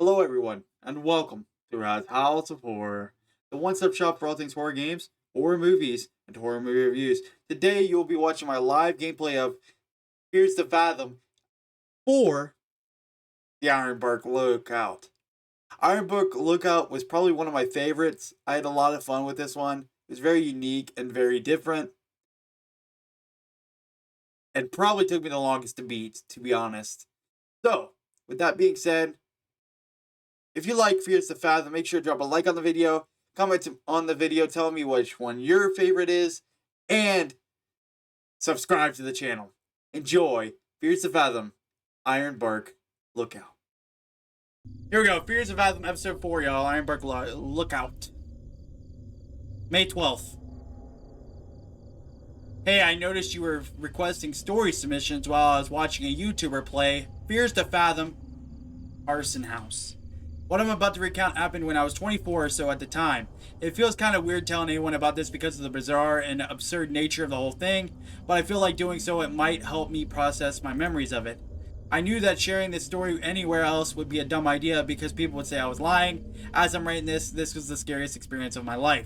Hello, everyone, and welcome to Rad's House of Horror, the one-stop shop for all things horror games, horror movies, and horror movie reviews. Today, you'll be watching my live gameplay of Here's the Fathom for the Ironbark Lookout. Ironbark Lookout was probably one of my favorites. I had a lot of fun with this one. It was very unique and very different, and probably took me the longest to beat, to be honest. So, with that being said, if you like Fears to Fathom, make sure to drop a like on the video, comment on the video, tell me which one your favorite is, and subscribe to the channel. Enjoy Fears to Fathom, Ironbark Lookout. Here we go, Fears to Fathom, episode 4, y'all, Ironbark Lookout. May 12th. Hey, I noticed you were requesting story submissions while I was watching a YouTuber play Fears to Fathom, Arson House. What I'm about to recount happened when I was 24 or so at the time. It feels kind of weird telling anyone about this because of the bizarre and absurd nature of the whole thing, but I feel like doing so it might help me process my memories of it. I knew that sharing this story anywhere else would be a dumb idea because people would say I was lying. As I'm writing this was the scariest experience of my life.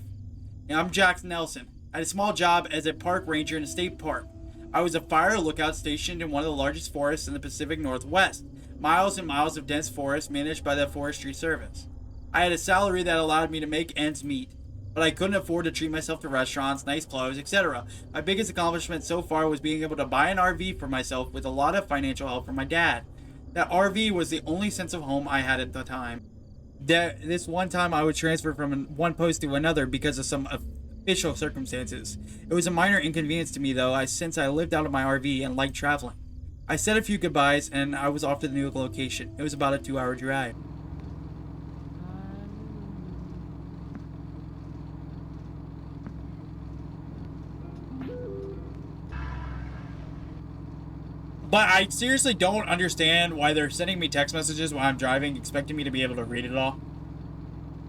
I'm Jackson Nelson. I had a small job as a park ranger in a state park. I was a fire lookout stationed in one of the largest forests in the Pacific Northwest. Miles and miles of dense forest managed by the Forestry Service. I had a salary that allowed me to make ends meet, but I couldn't afford to treat myself to restaurants, nice clothes, etc. My biggest accomplishment so far was being able to buy an RV for myself with a lot of financial help from my dad. That RV was the only sense of home I had at the time. This one time I would transfer from one post to another because of some official circumstances. It was a minor inconvenience to me though, since I lived out of my RV and liked traveling. I said a few goodbyes and I was off to the new location. It was about a 2-hour drive. But I seriously don't understand why they're sending me text messages while I'm driving, expecting me to be able to read it all.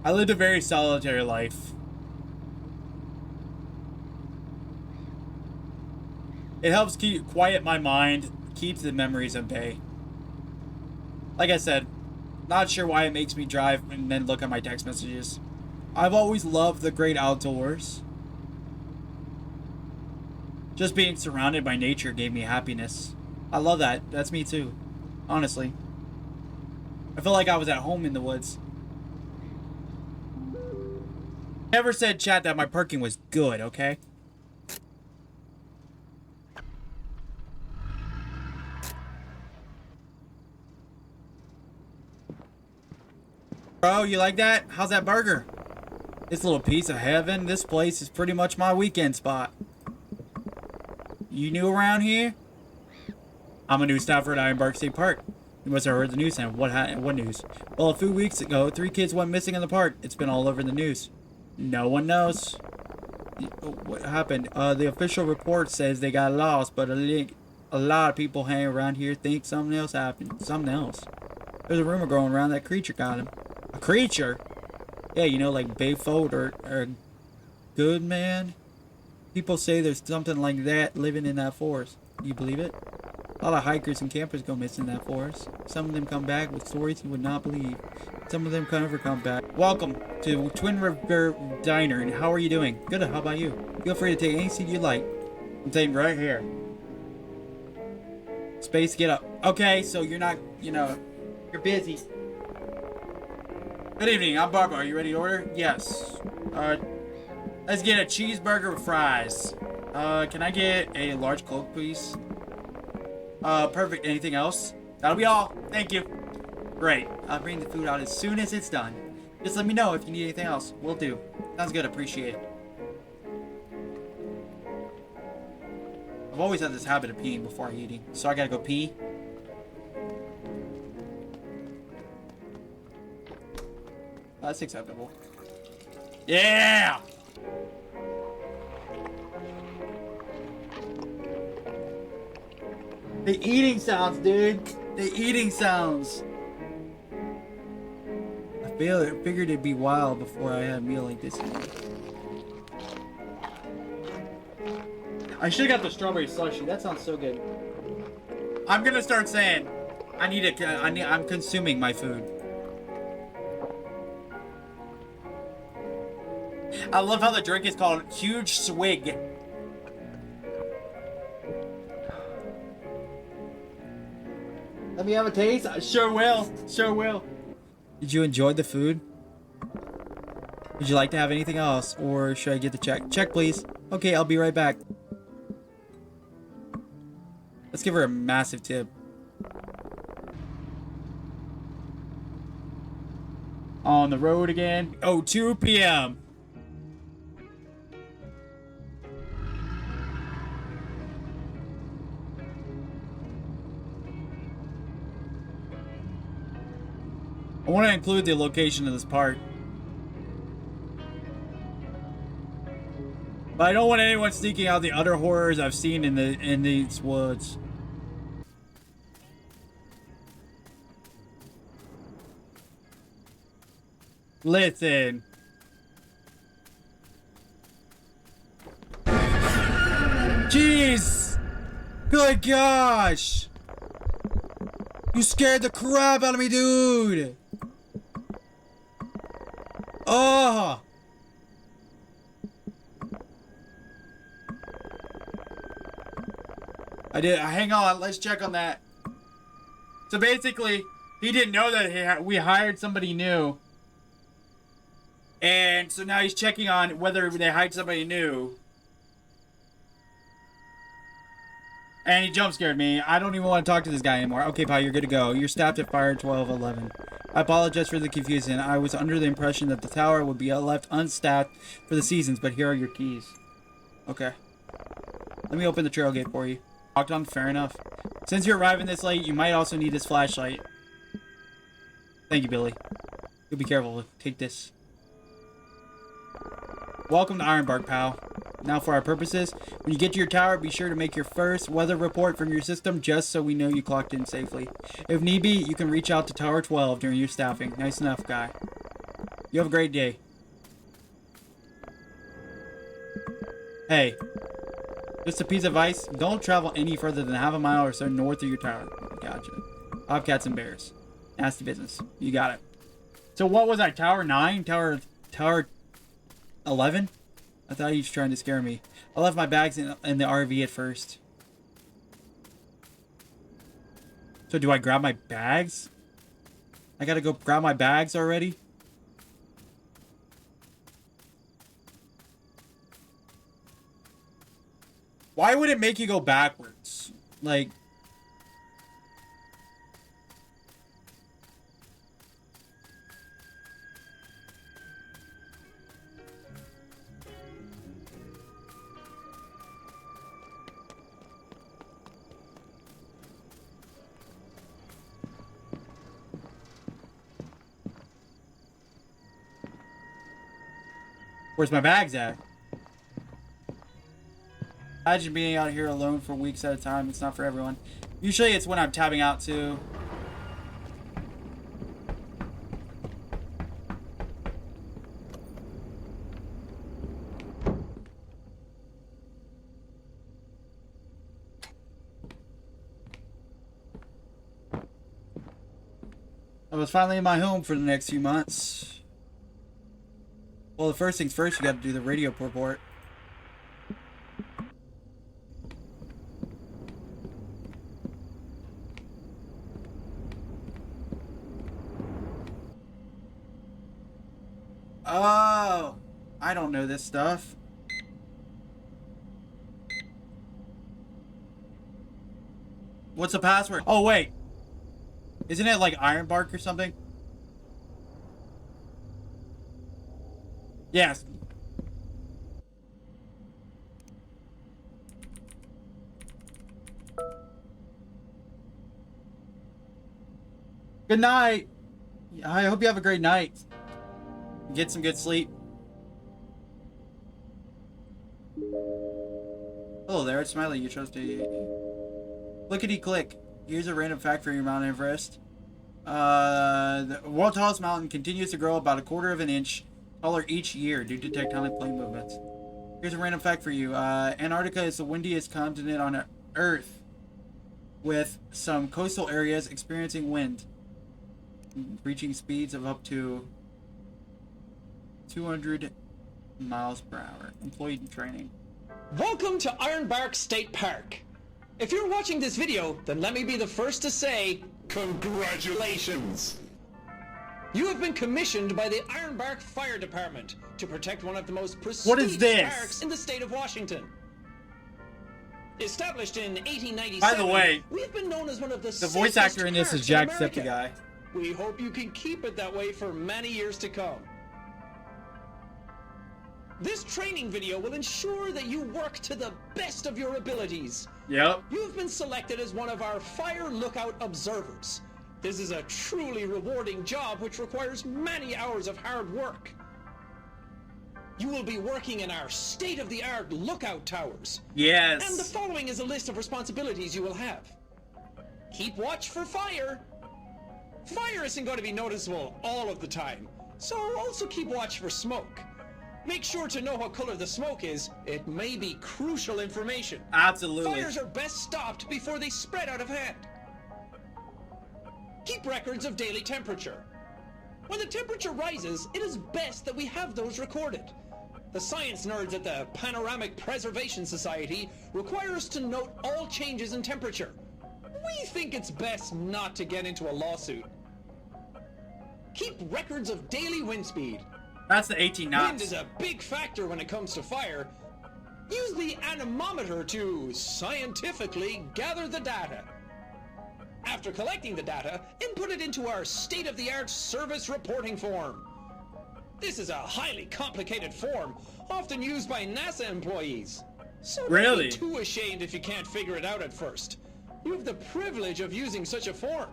I lived a very solitary life. It helps quiet my mind, keeps the memories at bay. Like I said, not sure why it makes me drive and then look at my text messages. I've always loved the great outdoors. Just being surrounded by nature gave me happiness. I love that. That's me too. Honestly. I feel like I was at home in the woods. Never said, chat, that my parking was good, okay? Bro, you like that? How's that burger? This little piece of heaven. This place is pretty much my weekend spot. You new around here? I'm a new staffer at Ironbark State Park. You must have heard the news. And what news? Well, a few weeks ago, 3 kids went missing in the park. It's been all over the news. No one knows. What happened? The official report says they got lost, but a lot of people hanging around here think something else happened. Something else. There's a rumor going around that creature got him. A creature? Yeah, you know, like Bigfoot or Good Man. People say there's something like that living in that forest. You believe it? A lot of hikers and campers go missing in that forest. Some of them come back with stories you would not believe. Some of them never come back. Welcome to Twin River Diner, and how are you doing? Good, how about you? Feel free to take any seat you like. I'm taking right here. Space, get up. Okay, so you're not, you're busy. Good evening, I'm Barbara. Are you ready to order? Yes. Let's get a cheeseburger with fries. Can I get a large Coke, please? Perfect. Anything else? That'll be all. Thank you. Great. I'll bring the food out as soon as it's done. Just let me know if you need anything else. Will do. Sounds good. Appreciate it. I've always had this habit of peeing before eating, so I gotta go pee. That's acceptable. Yeah! The eating sounds, dude. The eating sounds. I figured it'd be a while before I had a meal like this. I should have got the strawberry slushy. That sounds so good. I'm gonna start saying, I'm consuming my food. I love how the drink is called Huge Swig. Let me have a taste. I sure will. Sure will. Did you enjoy the food? Would you like to have anything else? Or should I get the check? Check, please. Okay, I'll be right back. Let's give her a massive tip. On the road again. Oh, 2 p.m. I want to include the location of this park. But I don't want anyone sneaking out the other horrors I've seen in these woods. Listen. Jeez! Good gosh! You scared the crap out of me, dude! Oh! I did. Hang on. Let's check on that. So basically, he didn't know that we hired somebody new. And so now he's checking on whether they hired somebody new. And he jump scared me. I don't even want to talk to this guy anymore. Okay, pal, you're good to go. You're staffed at Fire 1211. I apologize for the confusion. I was under the impression that the tower would be left unstaffed for the seasons, but here are your keys. Okay. Let me open the trail gate for you. Locked on, fair enough. Since you're arriving this late, you might also need this flashlight. Thank you, Billy. You'll be careful. Take this. Welcome to Ironbark, pal. Now for our purposes, when you get to your tower, be sure to make your first weather report from your system just so we know you clocked in safely. If need be, you can reach out to Tower 12 during your staffing. Nice enough, guy. You have a great day. Hey. Just a piece of advice, don't travel any further than half a mile or so north of your tower. Gotcha. Bobcats and bears. Nasty business. You got it. So what was I, Tower 9? Tower 11? I thought he was trying to scare me. I left my bags in the RV at first. So do I grab my bags? I gotta go grab my bags already? Why would it make you go backwards? Like... Where's my bags at? Imagine being out here alone for weeks at a time. It's not for everyone. Usually it's when I'm tabbing out too. I was finally in my home for the next few months. Well, the first things first, you got to do the radio report. Oh, I don't know this stuff. What's the password? Oh, wait. Isn't it like Ironbark or something? Yes. Good night. I hope you have a great night. Get some good sleep. Hello there, it's Smiley. You chose to... Clickety click. Here's a random fact for your Mount Everest. The world's tallest mountain continues to grow about 1/4 of an inch taller each year due to tectonic plate movements. Here's a random fact for you. Antarctica is the windiest continent on Earth, with some coastal areas experiencing wind reaching speeds of up to 200 miles per hour. Employee training. Welcome to Ironbark State Park. If you're watching this video, then let me be the first to say, congratulations! You have been commissioned by the Ironbark Fire Department to protect one of the most prestigious parks in the state of Washington. Established in 1897, by the way, we've been known as one of the voice actor in this is Jacksepticeye. We hope you can keep it that way for many years to come. This training video will ensure that you work to the best of your abilities. Yep. You've been selected as one of our Fire Lookout observers. This is a truly rewarding job which requires many hours of hard work. You will be working in our state-of-the-art lookout towers. Yes. And the following is a list of responsibilities you will have. Keep watch for fire. Fire isn't going to be noticeable all of the time, so also keep watch for smoke. Make sure to know what color the smoke is. It may be crucial information. Absolutely. Fires are best stopped before they spread out of hand. Keep records of daily temperature. When the temperature rises, it is best that we have those recorded. The science nerds at the Panoramic Preservation Society require us to note all changes in temperature. We think it's best not to get into a lawsuit. Keep records of daily wind speed. That's the 18 knots. Wind is a big factor when it comes to fire. Use the anemometer to scientifically gather the data. After collecting the data, input it into our state-of-the-art service reporting form. This is a highly complicated form, often used by NASA employees. So don't be too ashamed if you can't figure it out at first. You have the privilege of using such a form.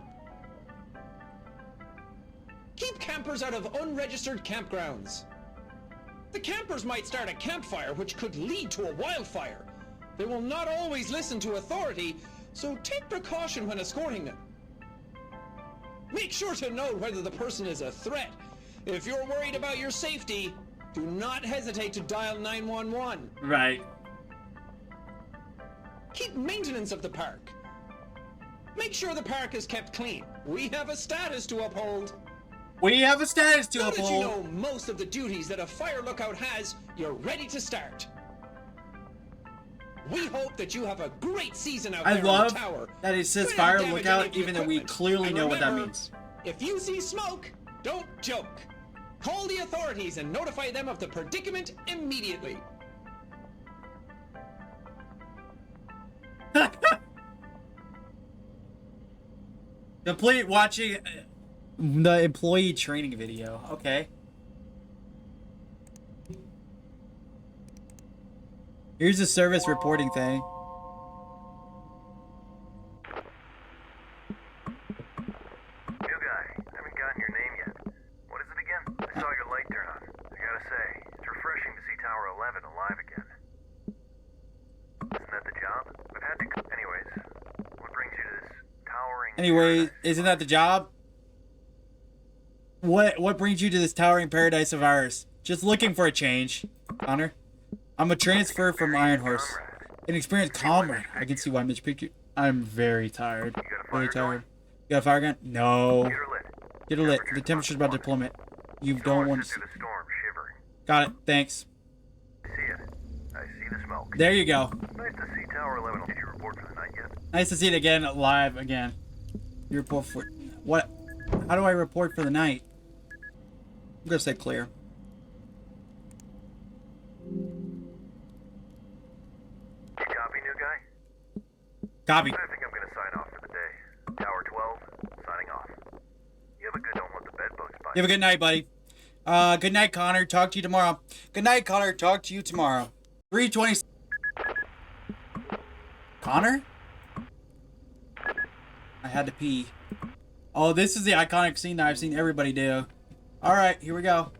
Keep campers out of unregistered campgrounds. The campers might start a campfire which could lead to a wildfire. They will not always listen to authority, so take precaution when escorting them. Make sure to note whether the person is a threat. If you're worried about your safety, do not hesitate to dial 911. Right. Keep maintenance of the park. Make sure the park is kept clean. We have a status to uphold. We have a status to uphold. Now that you know most of the duties that a fire lookout has, you're ready to start. We hope that you have a great season out there in the tower. I love that it says fire lookout, even though we clearly know what that means. If you see smoke, don't joke. Call the authorities and notify them of the predicament immediately. Complete watching the employee training video. Okay. Here's the service reporting thing. New guy, haven't gotten your name yet. What is it again? I saw your light turn on. I gotta say, it's refreshing to see Tower 11 alive again. Isn't that the job? I've had to... Anyways, what brings you to this towering... Anyway, isn't that the job? What brings you to this towering paradise of ours? Just looking for a change, Connor. I'm a transfer from Iron Horse. An experienced comrade. I can see why Mitch picked you. I'm very tired. Very tired. You got a fire gun? No. Get her lit. The temperature's about to plummet. You don't want to... Got it. Thanks. I see it. I see the smoke. There you go. Nice to see Tower 11. Did you report for the night yet? Nice to see it again, live again. You report for... What? How do I report for the night? I'm gonna say clear. You copy, new guy? Copy. I think I'm gonna sign off for the day. Tower 12, signing off. You have a good... Don't let the bed bugs bite. You have a good night, buddy. Good night, Connor. Talk to you tomorrow. Good night, Connor. Talk to you tomorrow. 3:20. Connor? I had to pee. Oh, this is the iconic scene that I've seen everybody do. Alright, here we go.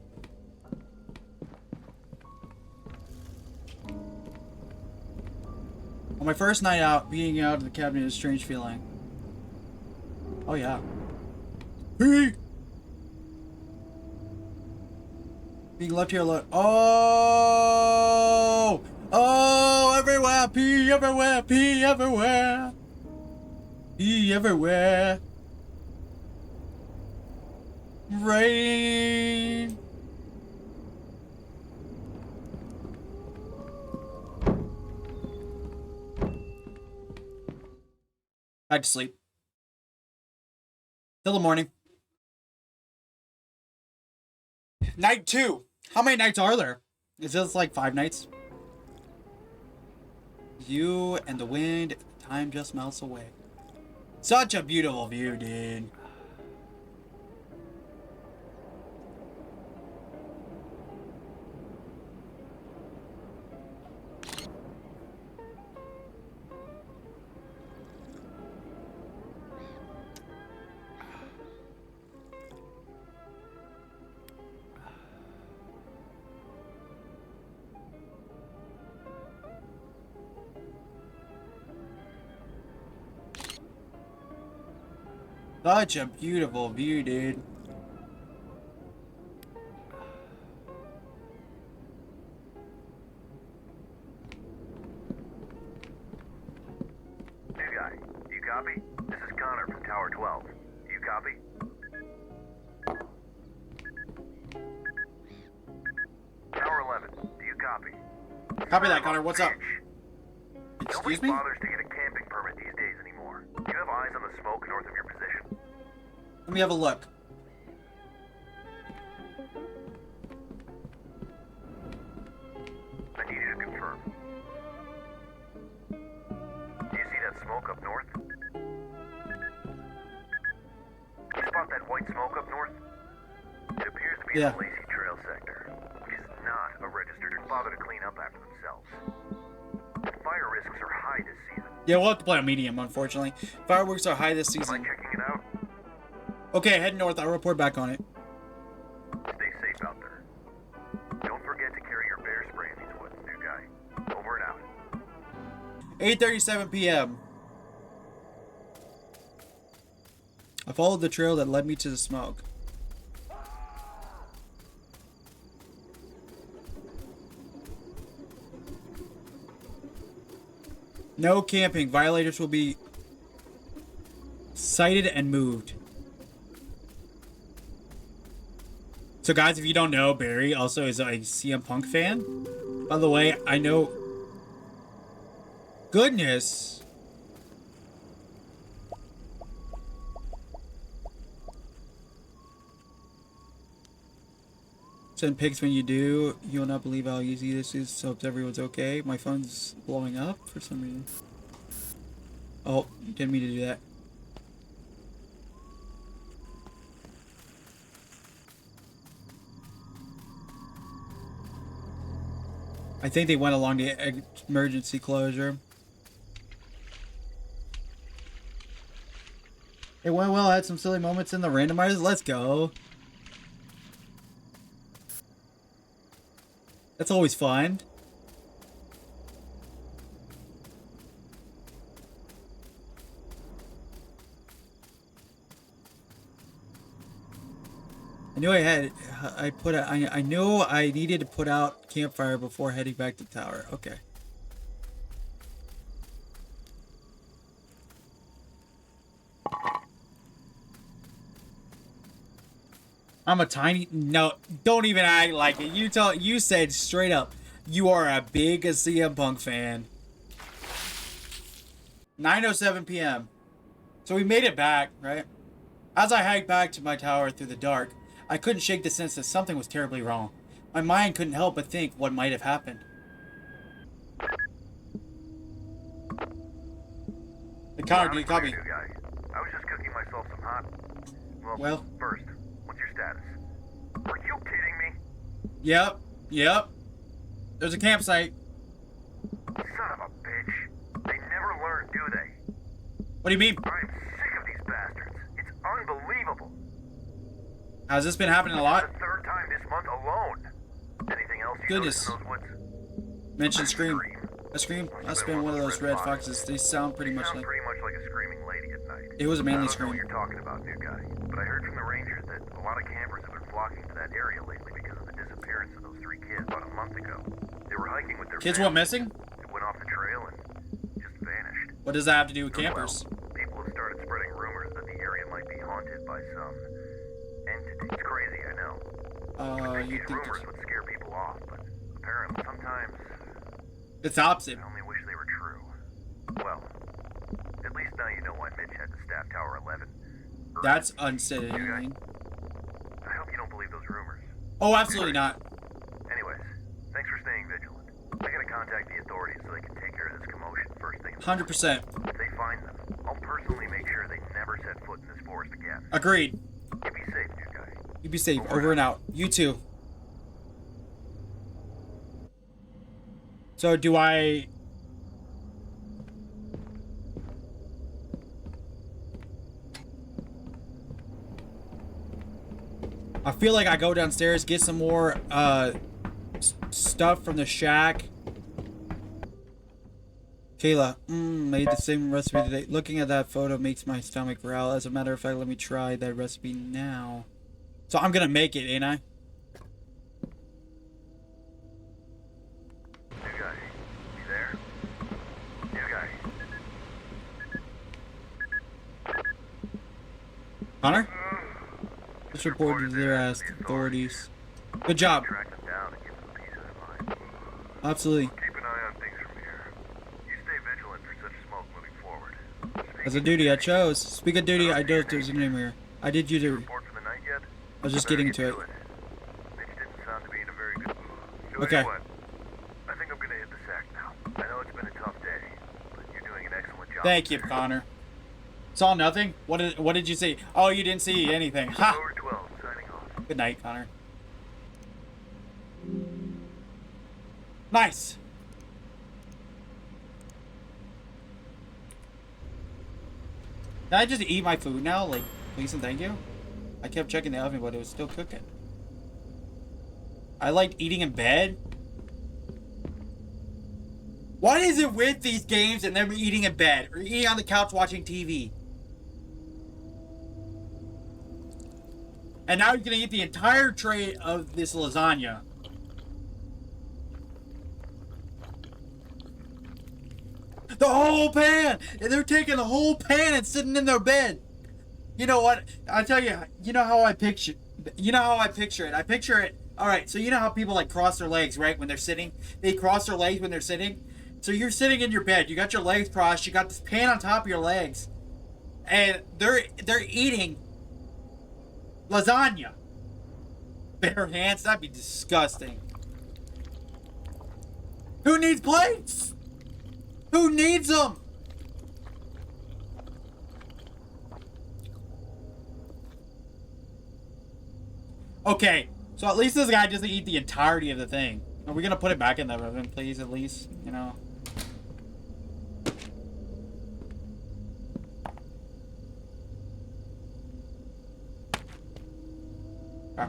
On my first night out, being out of the cabinet is a strange feeling. Oh, yeah. Pee! Being left here alone. Oh! Oh, everywhere! Pee everywhere! Pee everywhere! Pee everywhere! Rain! Back to sleep. Till the morning. Night 2. How many nights are there? Is this like 5 nights? You and the wind, time just melts away. Such a beautiful view, dude. Such a beautiful view, dude. New guy, do you copy? This is Connor from Tower 12. Do you copy? Tower 11, do you copy? Copy that, Connor. What's up? Nobody Excuse me? bothers to get a camping permit these days anymore. Do you have eyes on the smoke north of your position? Let me have a look. I need you to confirm. Do you see that smoke up north? Can you spot that white smoke up north? It appears to be in Yeah. the Lacey Trail sector, which is not a registered bother to clean up after themselves. And fire risks are high this season. Yeah, we'll have to play on medium, unfortunately. Fireworks are high this Am I season. checking it out? Okay, head north. I'll report back on it. Stay safe out there. Don't forget to carry your bear spray in these woods, new guy. Over and out. 8:37 p.m. I followed the trail that led me to the smoke. No camping. Violators will be cited and moved. So guys, if you don't know, Barry also is a CM Punk fan. By the way, I know... Goodness. Send pics when you do. You'll not believe how easy this is. So hope everyone's okay. My phone's blowing up for some reason. Oh, didn't mean to do that. I think they went along the emergency closure. It went well. I had some silly moments in the randomizers. Let's go. That's always fun. I knew I knew I needed to put out campfire before heading back to tower. Okay. I'm a tiny... No, don't even act like it. You said straight up, you are a big CM Punk fan. 9:07 p.m. So we made it back, right? As I hiked back to my tower through the dark, I couldn't shake the sense that something was terribly wrong. My mind couldn't help but think what might have happened. Hey, Connor, do you copy? New guy. I was just cooking myself some hot... Well... First, what's your status? Are you kidding me? Yep. There's a campsite. Son of a bitch. They never learn, do they? What do you mean? I'm sick of these bastards. It's unbelievable. Has this been happening a lot? It's the third time this month alone. Anything else you Goodness. noticed in those woods? Mention Scream. A Scream? That's been one of those red foxes. They sound pretty much like... pretty much like a screaming lady at night. It was a manly I don't know what scream. you're talking about, new guy, but I heard from the rangers that a lot of campers have been flocking to that area lately because of the disappearance of those 3 kids about a month ago. They were hiking with their Kids families. went missing? They went off the trail and just vanished. What does that have to do with campers? Well, people have started spreading rumors that the area might be haunted by some entity. It's crazy, I know. You These think... rumors would scare people off, but apparently sometimes It's the opposite. I only wish they were true. Well, at least least now you know why Mitch had to staff Tower 11. That's unsettling. I hope you don't believe those rumors. Oh, absolutely not. Anyways, thanks for staying vigilant. I gotta contact the authorities so they can take care of this commotion first thing in the morning. 100%. If they find them, I'll personally make sure they never set foot in this forest again. Agreed. You be safe, new guy. You be safe. Over and out. You too. So do I... I feel like I go downstairs, get some more stuff from the shack. Kayla, made the same recipe today. Looking at that photo makes my stomach growl. As a matter of fact, let me try that recipe now. So I'm gonna make it, ain't I? New guy, you there? New guy. Connor? Just reported to their authorities. Good job. Track them down and give them a piece of their mind. Absolutely. Keep an eye on things from here. You stay vigilant for such smoke moving forward. As a duty I chose. Speak of duty, I don't there's a name here. I did you to... Report for the night yet? I was just getting into it. Mitch didn't sound to be in a very good mood. So Okay. anyway, I think I'm gonna hit the sack now. I know it's been a tough day, but you're doing an excellent job. Thank you, Connor. Saw nothing? What did you see? Oh, you didn't see anything. Ha! Lower 12, signing off. Good night, Connor. Nice! Can I just eat my food now? Like, please and thank you? I kept checking the oven, but it was still cooking. I liked eating in bed. What is it with these games and them eating in bed? Or eating on the couch watching TV? And now you're gonna eat the entire tray of this lasagna. The whole pan! And they're taking the whole pan and sitting in their bed. You know what? I tell you, you know how I picture it. I picture it. Alright, so you know how people like cross their legs, right? When they're sitting? They cross their legs when they're sitting. So you're sitting in your bed, you got your legs crossed, you got this pan on top of your legs. And they're eating lasagna. Bare hands? That'd be disgusting. Who needs plates? Who needs them? Okay, so at least this guy doesn't eat the entirety of the thing. Are we gonna put it back in the oven, please, at least? You know? Ah.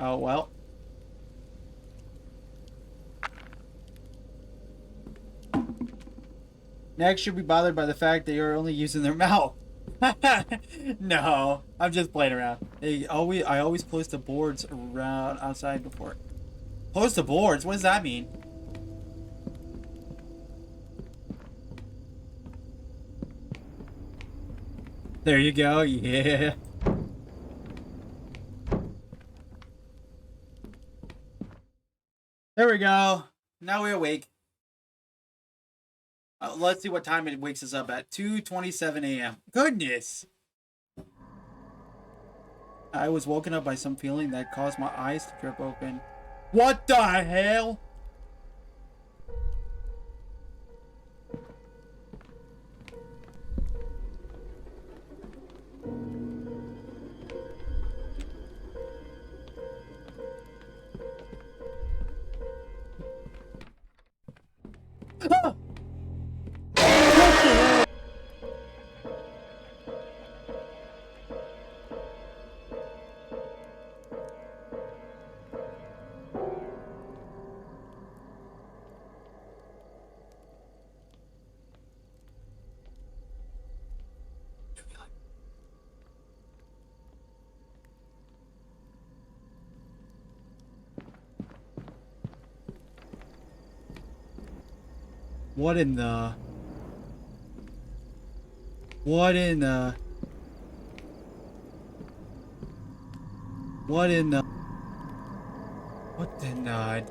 Oh, well. Next, should be bothered by the fact that you're only using their mouth. No, I'm just playing around. I always close the boards around outside before. Close the boards? What does that mean? There you go. Yeah. There we go. Now we're awake. Let's see what time it wakes us up at. 2:27 a.m. Goodness. I was woken up by some feeling that caused my eyes to drip open. What the hell? Ah! What in the... What in the... What in the... What the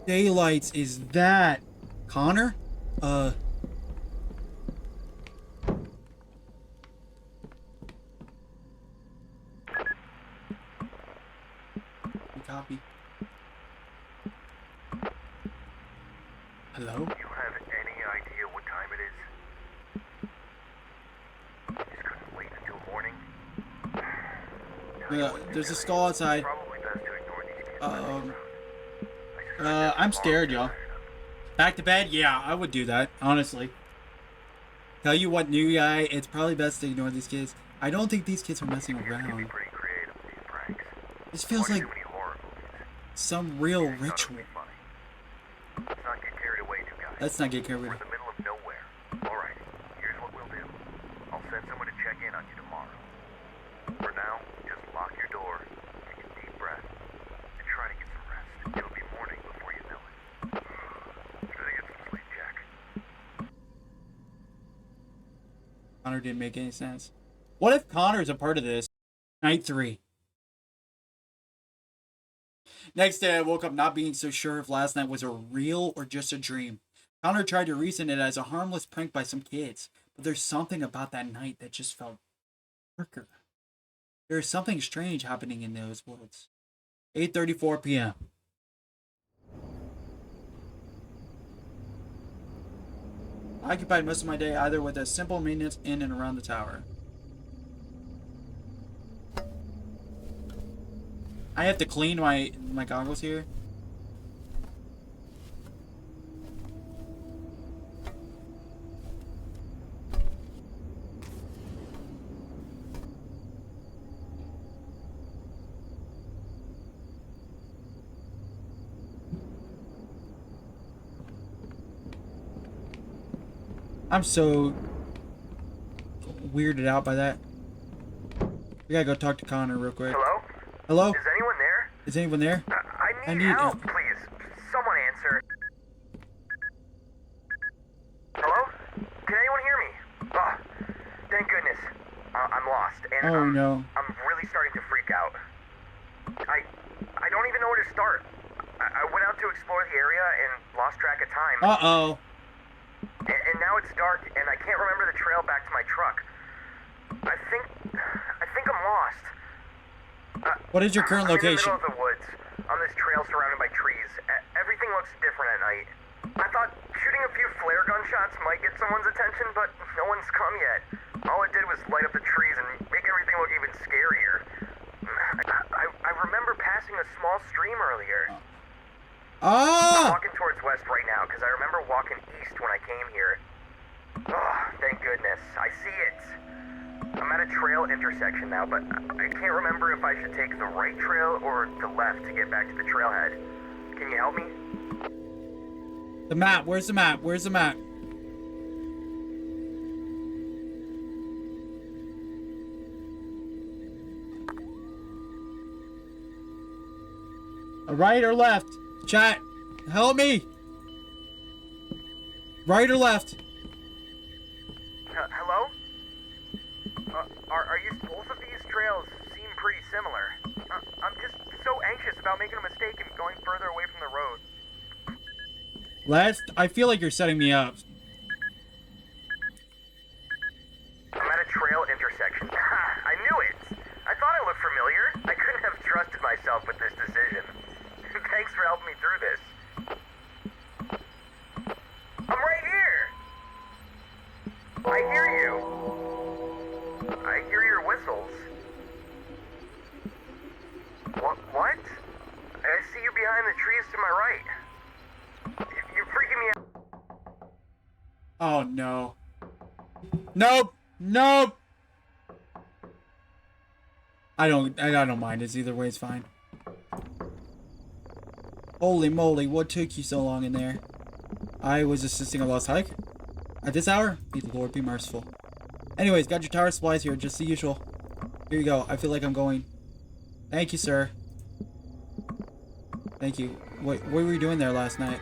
daylights is that? Connor? Copy. Hello? Do you have any idea what time it is? You just couldn't wait until morning? There's a skull outside. Probably best to ignore these kids. I'm scared, y'all. Back to bed? Yeah, I would do that, honestly. Tell you what, new guy, it's probably best to ignore these kids. I don't think these kids are messing Can be around. pretty creative with these pranks. This feels like Too many horror movies. some real It's not ritual. really funny. Let's not get carried away, you guys. Let's not get carried We're away. in the middle of nowhere. Alright, here's what we'll do. I'll send someone to check in on you tomorrow. For now, just lock your door, take a deep breath, and try to get some rest. It'll be morning before you know it. Try to get some sleep, Jack. Connor didn't make any sense. What if Connor's a part of this? Night 3. Next day, I woke up not being so sure if last night was a real or just a dream. Connor tried to reason it as a harmless prank by some kids, but there's something about that night that just felt darker. There's something strange happening in those woods. 8:34 p.m. I occupied most of my day either with a simple maintenance in and around the tower. I have to clean my goggles here. I'm so weirded out by that. We gotta go talk to Connor real quick. Hello? Hello? Is anyone there? Is anyone there? I need help, please. Someone answer. Hello? Can anyone hear me? Oh, thank goodness. I'm lost, and Oh no. I'm really starting to freak out. I don't even know where to start. I went out to explore the area and lost track of time. Uh-oh. And now it's dark, and I can't remember the trail back to my truck. I think I'm lost. What is your current I'm location? in the middle of the woods, on this trail surrounded by trees. Everything looks different at night. I thought shooting a few flare gun shots might get someone's attention, but no one's come yet. All it did was light up the trees and make everything look even scarier. I remember passing a small stream earlier. I'm Ah! walking towards west right now, because I remember walking east when I came here. Oh, thank goodness. I see it. I'm at a trail intersection now, but I can't remember if I should take the right trail or the left to get back to the trailhead. Can you help me? The map. Where's the map? Where's the map? Right or left? Chat. Help me. Right or left? Hello? Are you... Both of these trails seem pretty similar. I'm just so anxious about making a mistake and going further away from the road. Left? I feel like you're setting me up. I'm at a trail intersection. I knew it! I thought I looked familiar. I couldn't have trusted myself with this decision. Thanks for helping me through this. I'm right here! I hear you. I hear your whistles. What? I see you behind the trees to my right. You're freaking me out. Oh no. Nope. Nope. I don't mind. It's either way. It's fine. Holy moly! What took you so long in there? I was assisting a lost hike. At this hour, may the Lord be merciful. Anyways, got your tower supplies here, just the usual. Here you go. I feel like I'm going. Thank you, sir. Thank you. What were you doing there last night?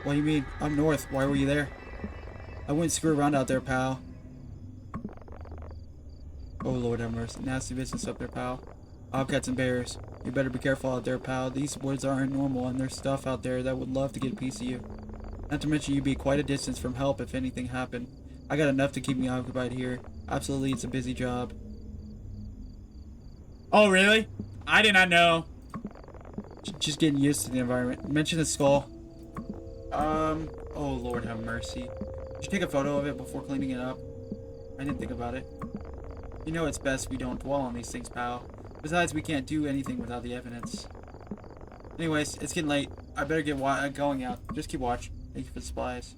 What do you mean? Up north. Why were you there? I wouldn't screw around out there, pal. Oh, Lord have mercy. Nasty business up there, pal. Bobcats and bears. You better be careful out there, pal. These woods aren't normal, and there's stuff out there that would love to get a piece of you. Not to mention you'd be quite a distance from help if anything happened. I got enough to keep me occupied here. Absolutely, it's a busy job. Oh, really? I did not know. Just getting used to the environment. Mention the skull. Oh, Lord have mercy. Did you take a photo of it before cleaning it up? I didn't think about it. You know it's best we don't dwell on these things, pal. Besides, we can't do anything without the evidence. Anyways, it's getting late. I better get going out. Just keep watch. Thank you for the supplies.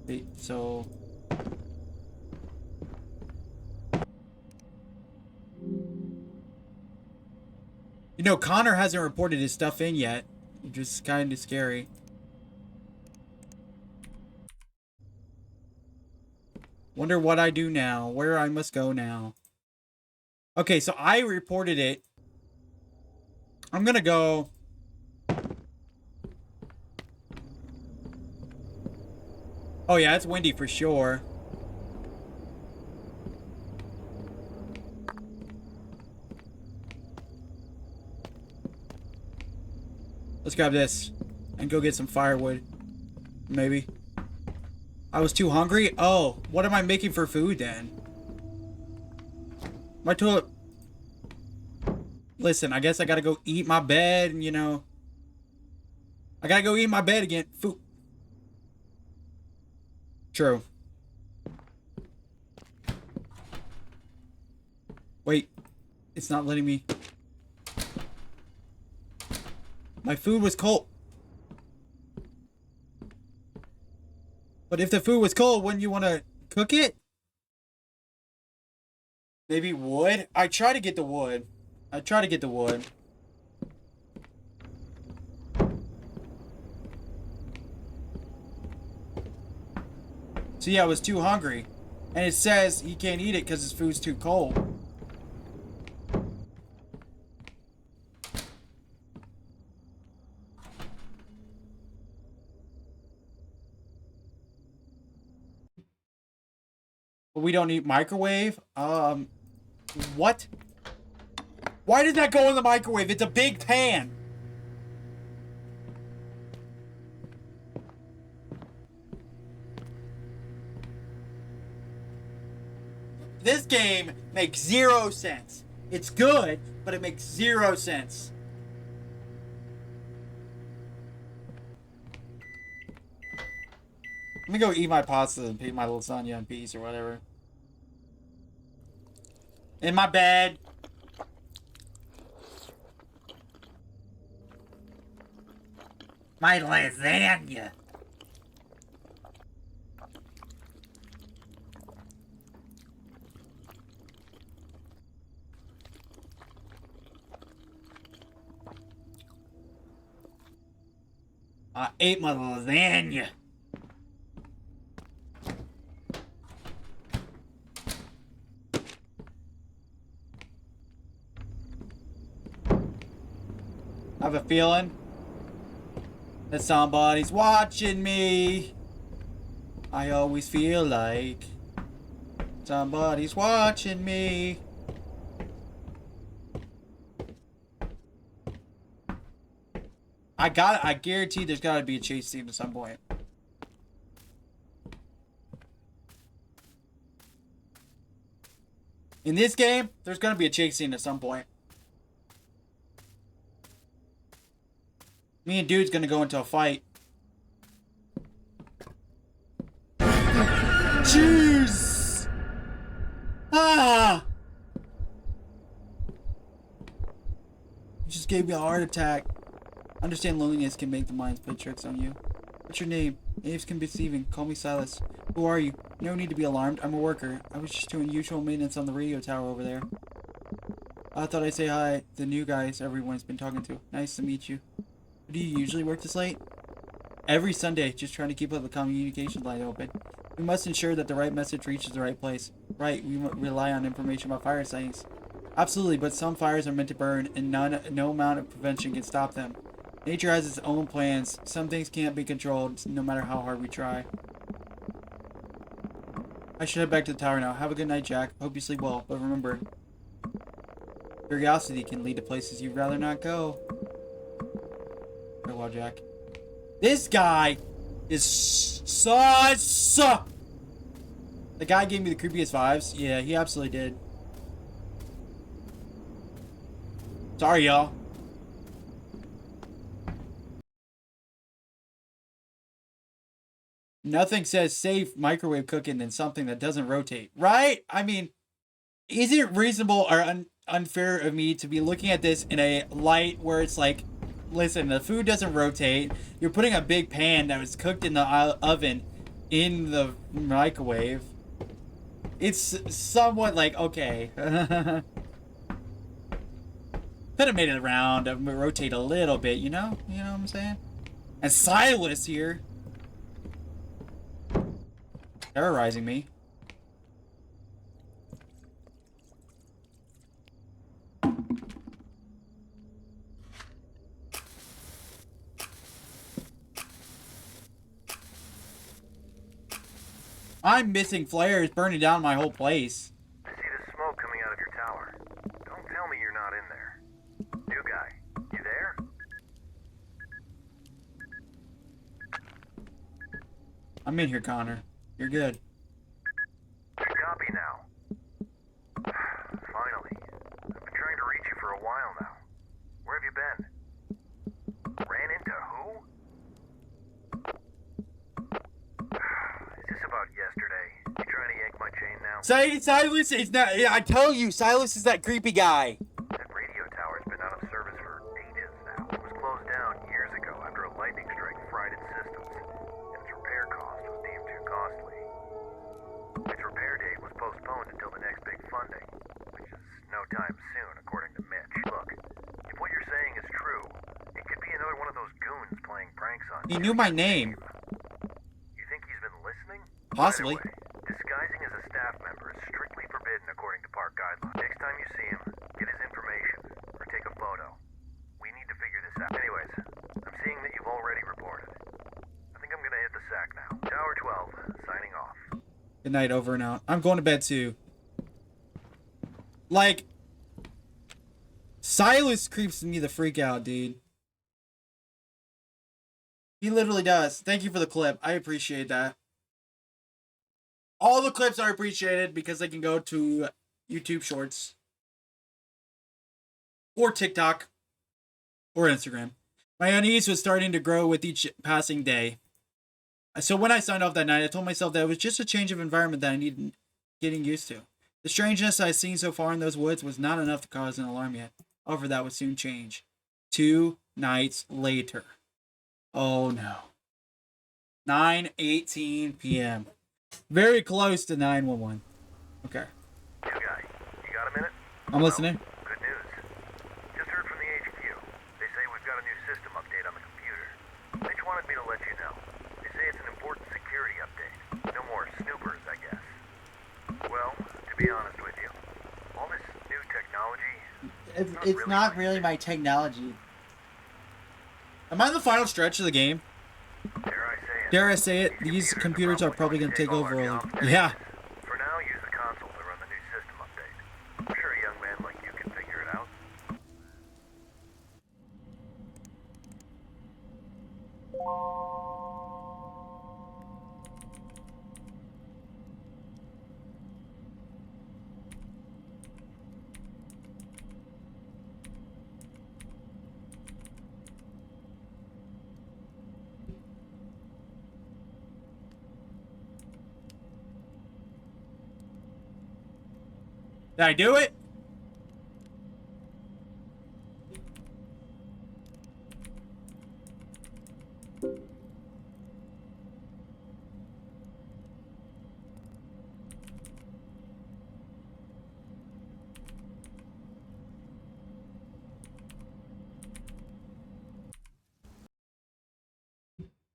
Wait, so... You know, Connor hasn't reported his stuff in yet. Which is kind of scary. Wonder what I do now. Where I must go now. Okay, so I reported it. I'm gonna go... Oh yeah, it's windy for sure. Let's grab this and go get some firewood. Maybe. I was too hungry? Oh, what am I making for food then? My toilet. Listen, I guess I gotta go eat my bed, and you know. I gotta go eat my bed again. Food. True. Wait. It's not letting me. My food was cold. But if the food was cold, wouldn't you want to cook it? Maybe wood? I try to get the wood. So yeah, I was too hungry. And it says he can't eat it because his food's too cold. But we don't need microwave? What? Why did that go in the microwave? It's a big pan. This game makes 0 sense. It's good, but it makes 0 sense. Let me go eat my pasta and eat my lasagna in peace or whatever. In my bed. My lasagna. I ate my lasagna. I have a feeling that somebody's watching me. I always feel like somebody's watching me. I guarantee there's gotta be a chase scene at some point. In this game, there's gonna be a chase scene at some point. Me and dude's gonna go into a fight. Jeez! Ah! You just gave me a heart attack. Understand loneliness can make the minds play tricks on you. What's your name? Names can be deceiving. Call me Silas. Who are you? No need to be alarmed. I'm a worker. I was just doing usual maintenance on the radio tower over there. I thought I'd say hi to the new guys everyone's been talking to. Nice to meet you. Do you usually work this late? Every Sunday, just trying to keep up the communication line open. We must ensure that the right message reaches the right place. Right, we rely on information about fire sightings. Absolutely, but some fires are meant to burn, and no amount of prevention can stop them. Nature has its own plans. Some things can't be controlled, no matter how hard we try. I should head back to the tower now. Have a good night, Jack. Hope you sleep well. But remember, curiosity can lead to places you'd rather not go. Farewell, Jack. This guy is sus. The guy gave me the creepiest vibes. Yeah, he absolutely did. Sorry, y'all. Nothing says safe microwave cooking than something that doesn't rotate. Right? I mean, is it reasonable or unfair of me to be looking at this in a light where it's like, listen, the food doesn't rotate. You're putting a big pan that was cooked in the oven in the microwave. It's somewhat like, okay. Could have made it around and rotate a little bit, you know? You know what I'm saying? And Silas here. Terrorizing me. I'm missing flares burning down my whole place. I see the smoke coming out of your tower. Don't tell me you're not in there. New guy, you there? I'm in here, Connor. You're good. Copy now. Finally. I've been trying to reach you for a while now. Where have you been? Ran into who? Is this about yesterday? You trying to yank my chain now? Silas is not. I tell you, Silas is that creepy guy. That radio tower's been out of service for ages now. It was closed down years ago after a lightning strike fried its systems, and its repair cost was deemed too costly. Its repair date was postponed until the next big funding, which is no time soon, according to Mitch. Look, if what you're saying is true, it could be another one of those goons playing pranks on you. He knew my name. You think he's been listening? Possibly. By the way, disguising as a staff member is strictly forbidden according to park guidelines. Next time you see him, get his information, or take a photo. We need to figure this out. Anyways, I'm seeing that you've already reported. I think I'm gonna hit the sack now. Tower 12, signing off. Good night, over and out. I'm going to bed too. Like, Silas creeps me the freak out, dude. He literally does. Thank you for the clip. I appreciate that. All the clips are appreciated because they can go to YouTube Shorts or TikTok or Instagram. My unease was starting to grow with each passing day. So when I signed off that night, I told myself that it was just a change of environment that I needed getting used to. The strangeness I'd seen so far in those woods was not enough to cause an alarm yet. However, that would soon change. 2 nights later. Oh no. 9:18 p.m. Very close to 911. Okay. New guy, you got a minute? I'm listening. Good news. Just heard from the HQ. They say we've got a new system update on the computer. Mitch wanted me to let you know. They say it's an important security update. No more snoopers, I guess. Well, to be honest with you, all this new technology... It's not really my technology. Am I in the final stretch of the game? Dare I say it, these computers are probably going to take over. Yeah. For now, use the console to run the new system update. I'm sure a young man like you can figure it out. Did I do it?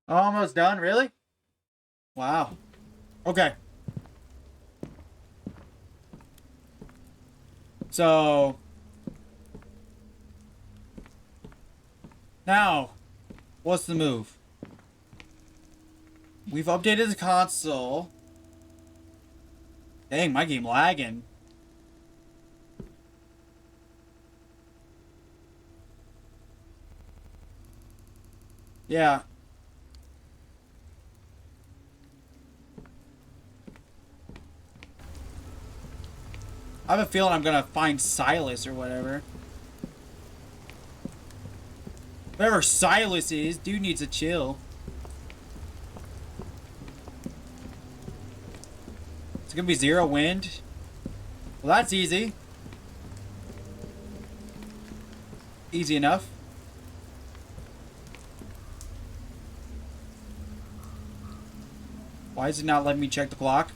Almost done, really? Wow. Okay. So now What's the move? We've updated the console. Dang, my game lagging. Yeah. I have a feeling I'm gonna find Silas or whatever. Whatever Silas is, dude needs to chill. It's gonna be 0 wind. Well, that's easy. Easy enough. Why is it not letting me check the clock?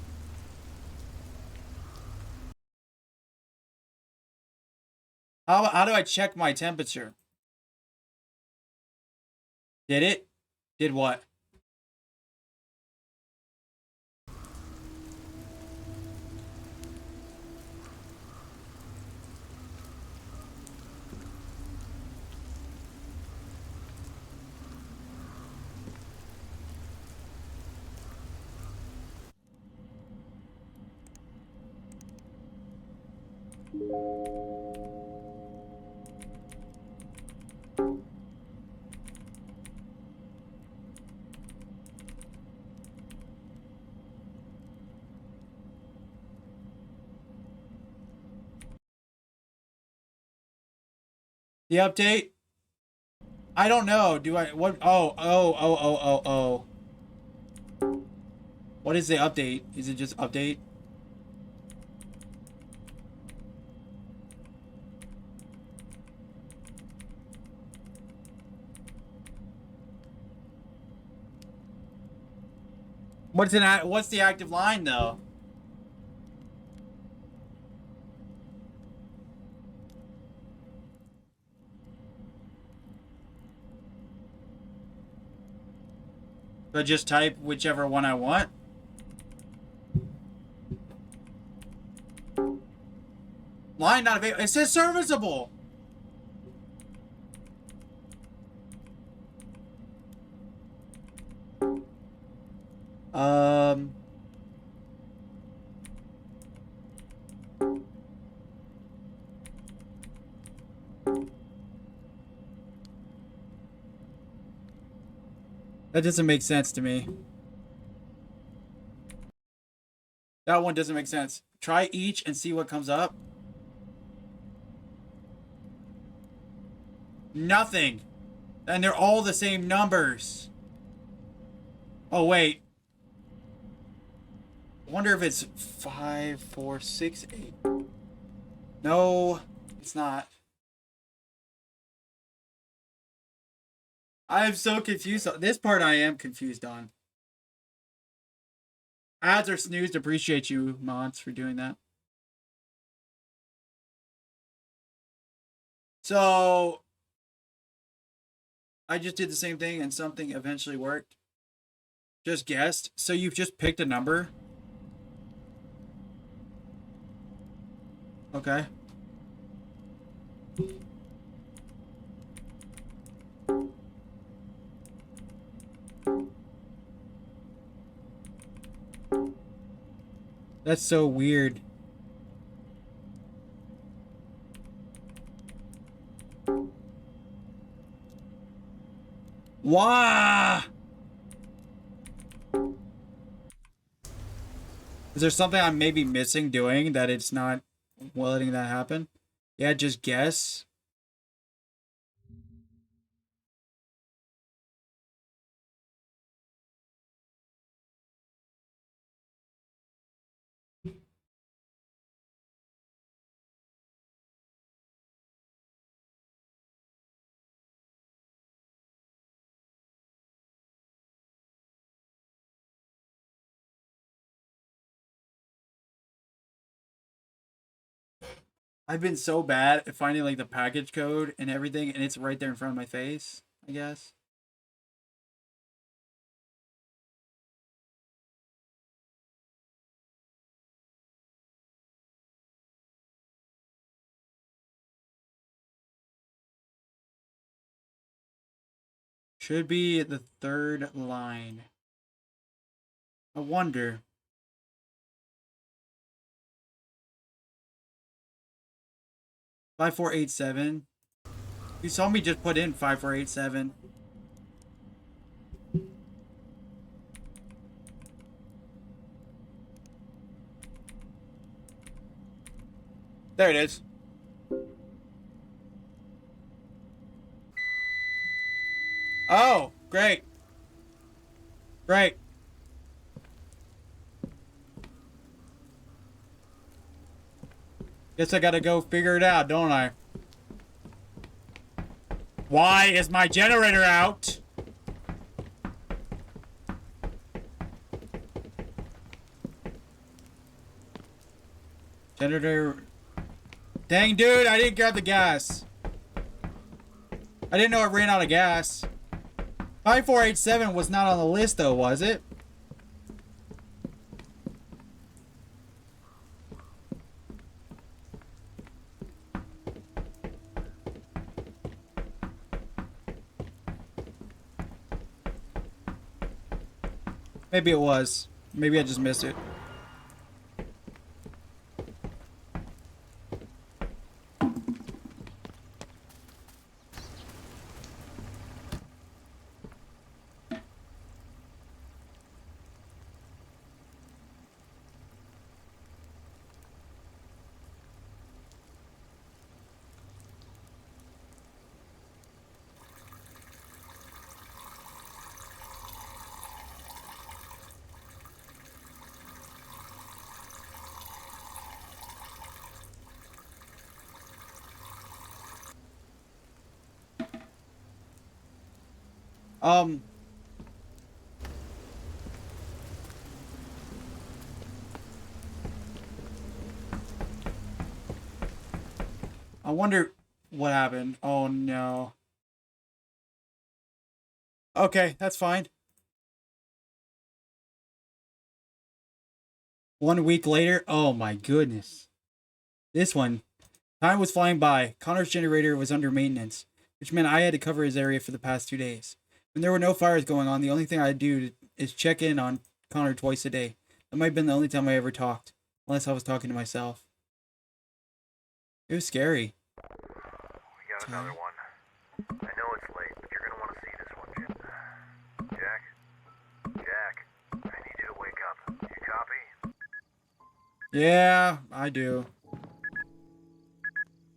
How do I check my temperature? Did it? Did what? The update? I don't know. Do I what oh. What is the update? Is it just update? What's the active line though? So just type whichever one I want. Line not available. It says serviceable. Um. That doesn't make sense to me. That one doesn't make sense. Try each and see what comes up. Nothing. And they're all the same numbers. Oh, wait. I wonder if it's 5, 4, 6, 8. No, it's not. I am so confused. This part I am confused on. Ads are snoozed. Appreciate you, mods, for doing that. So, I just did the same thing and something eventually worked. Just guessed. So you've just picked a number? Okay. That's so weird. Why? Is there something I'm maybe missing doing that it's not letting that happen? Yeah, just guess. I've been so bad at finding like the package code and everything, and it's right there in front of my face, I guess. Should be the third line. I wonder. $5487. You saw me just put in 5487. There it is. Oh, great. Great. Guess I gotta go figure it out, don't I? Why is my generator out? Generator. Dang, dude, I didn't grab the gas. I didn't know it ran out of gas. 5487 was not on the list, though, was it? Maybe it was. Maybe I just missed it. I wonder what happened. Oh no. Okay, that's fine. 1 week later. Oh my goodness. This one. Time was flying by. Connor's generator was under maintenance, which meant I had to cover his area for the past 2 days. When there were no fires going on, the only thing I'd do is check in on Connor twice a day. That might have been the only time I ever talked. Unless I was talking to myself. It was scary. We got another one. I know it's late, but you're gonna want to see this one, Jim. Jack? Jack, I need you to wake up. You copy? Yeah, I do.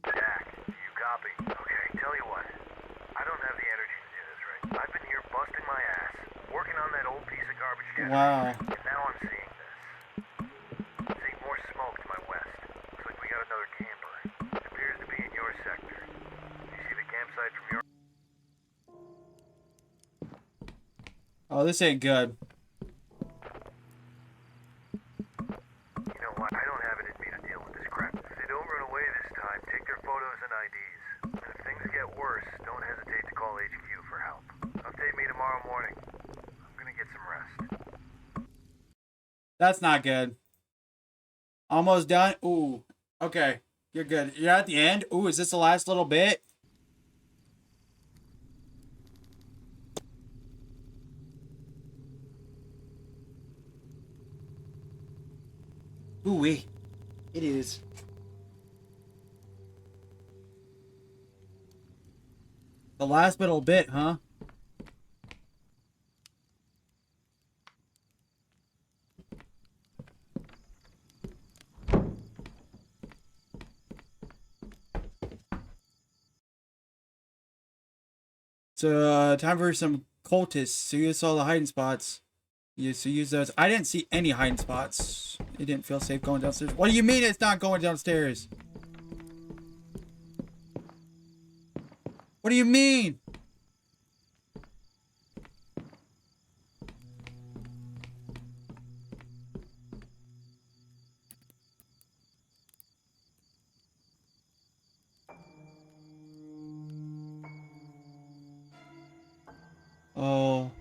Jack, you copy? Okay, tell you what. I don't have the energy to do this right. I've been here busting my ass, working on that old piece of garbage generator. Wow. And now I'm seeing this. Seeing more smoke to my west. Looks like we got another camper. It appears to be in your sector. You see the campsite from your... Oh, this ain't good. You know what? I don't have it in me to deal with this crap. If they don't run away this time, take their photos and IDs. And if things get worse, don't hesitate to call HQ for help. Update me tomorrow morning. I'm gonna get some rest. That's not good. Almost done. Ooh. Okay. You're good. You're at the end. Ooh, is this the last little bit? Ooh-wee. It is. The last little bit, huh? So, time for some cultists. So you saw the hiding spots. Yeah, so use those. I didn't see any hiding spots. It didn't feel safe going downstairs. What do you mean it's not going downstairs? What do you mean? Oh.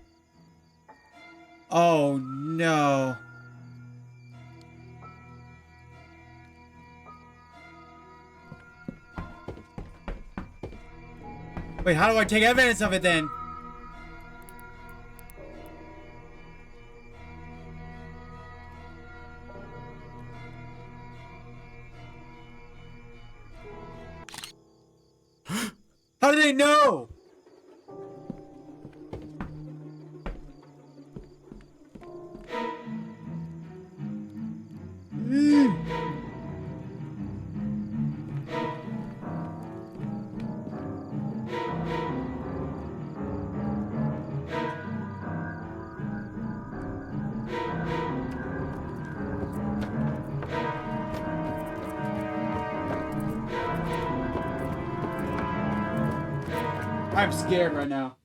Oh no. Wait, how do I take evidence of it then? How do they know? I'm scared right now.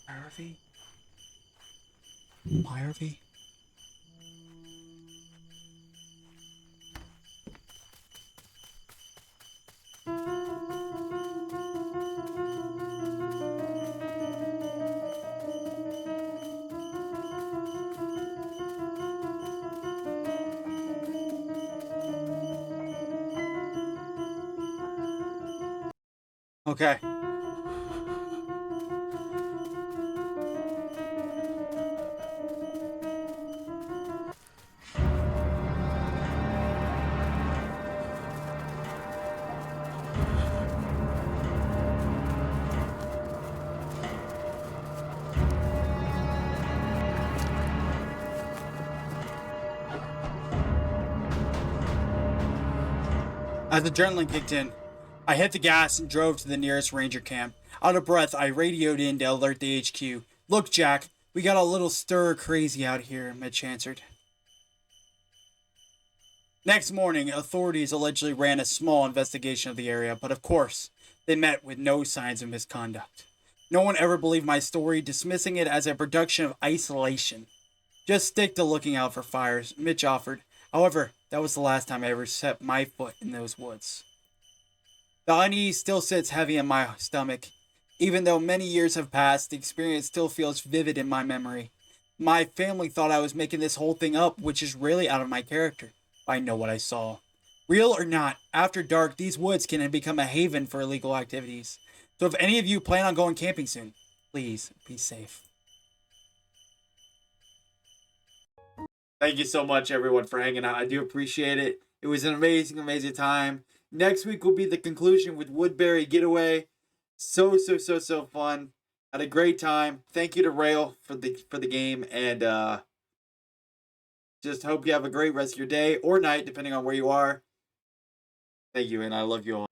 Harvey? Harvey? Okay. As adrenaline kicked in, I hit the gas and drove to the nearest ranger camp. Out of breath, I radioed in to alert the HQ. Look, Jack, we got a little stir crazy out here, Mitch answered. Next morning, authorities allegedly ran a small investigation of the area, but of course, they met with no signs of misconduct. No one ever believed my story, dismissing it as a production of isolation. Just stick to looking out for fires, Mitch offered. However, that was the last time I ever set my foot in those woods. The unease still sits heavy in my stomach. Even though many years have passed, the experience still feels vivid in my memory. My family thought I was making this whole thing up, which is really out of my character. I know what I saw. Real or not, after dark, these woods can become a haven for illegal activities. So if any of you plan on going camping soon, please be safe. Thank you so much, everyone, for hanging out. I do appreciate it. It was an amazing, amazing time. Next week will be the conclusion with Woodbury Getaway. So fun. Had a great time. Thank you to Rail for the game, and just hope you have a great rest of your day or night, depending on where you are. Thank you, and I love you all.